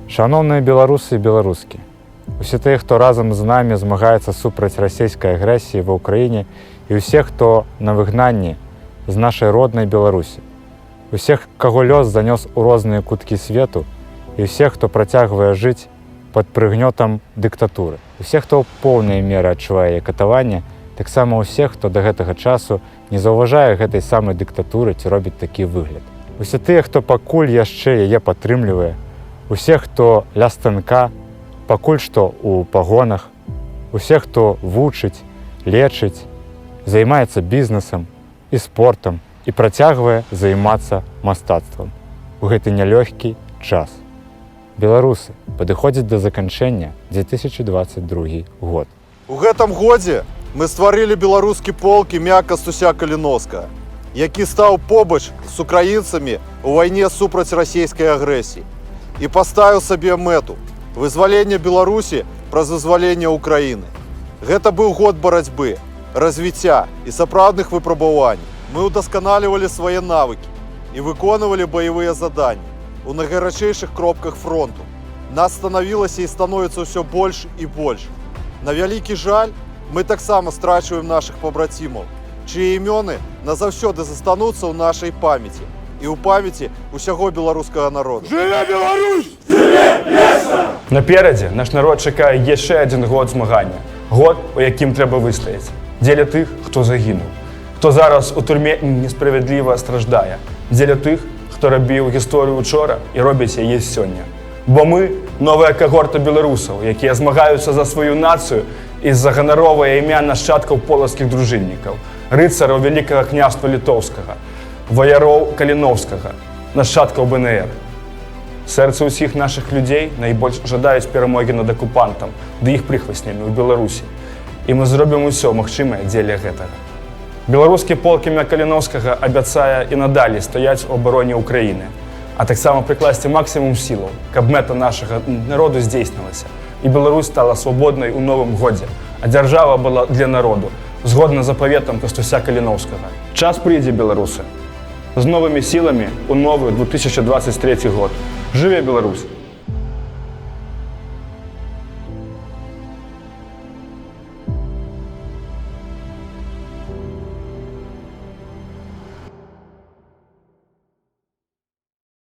Шановні білоруси і білоруски, усі ті, хто разом з нами змагається супроть російської агресії в Україні, і усі, хто на вигнанні з нашої родної Білорусі, усіх, кого лёс занес у різні кутки світу, і всіх, хто протягує жити під пригнетом диктатури. Усіх, хто в повній мірі відчуває її катування, так само усіх, хто до гэтага часу не зауважає гэтай самой диктатури ці робить такий вигляд. Усі ті, хто пакуль яшчэ яе падтрымлівае, усіх, хто ля станка, пакуль што у пагонах, усіх, хто вучыць, лечыць, займаецца бізнесам і спортам і працягвае займацца мастацтвам у гэты нялёгкі час. Беларусы, падыходзіць да заканчэння 2022 год. У гэтым годзе мы стварылі беларускі полк імя Кастуся Каліновскага, які стаў побач з украінцамі ў вайне супраць расійскай агрэсіі і паставіў сабе мэту вызвалення Беларусі праз вызваленне Украіны. Гэта быў год барацьбы, развіцця і сапраўдных выпрабаванняў. Мы ўдасканалівалі свае навыкі і выконвалі баявыя заданні у найгарачэйшых кропках фронту. Нас станавілася і становіцца ўсё больш і больш. На вялікі жаль, мы таксама страчваем нашых пабрацімаў, чые імёны назаўсёды застануцца ў нашай памяці і ў памяці ўсяго беларускага народа. Жыве Беларусь! Наперадзе наш народ чакае яшчэ адзін год змагання. Год, у якім трэба выстаяць. Дзеля тых, хто загінуў. Хто зараз у турме несправядліва страждае. Дзеля тых, хто рабіў гісторыю учора і робіць яе сёння. Бо мы – новая кагорта беларусаў, якія змагаюцца за сваю нацыю і за ганаровае імя нашчадкаў полацкіх дружыннікаў, рыцараў Вялікага княства Літоўскага, ваяроў Каліновскага, нашчадкаў БНР. Сэрцы ўсіх нашых людзей найбольш жадаюць перамогі над акупантам ды іх прыхваснямі ў Беларусі. І мы зробім усё магчымае дзеля гэтага. Беларускі полк імя Каліновскага абяцае і надалей стаяць у абароне Украіны, а таксама прыкласці максімум сілаў, каб мэта нашага народу здзейснілася, і Беларусь стала свабоднай у новым годзе, а дзяржава была для народу, згодна з запаветам Кастуся Каліновскага. Час прыйдзе, беларусы, з новымі сіламі ў новы 2023 год. Жыве Беларусь!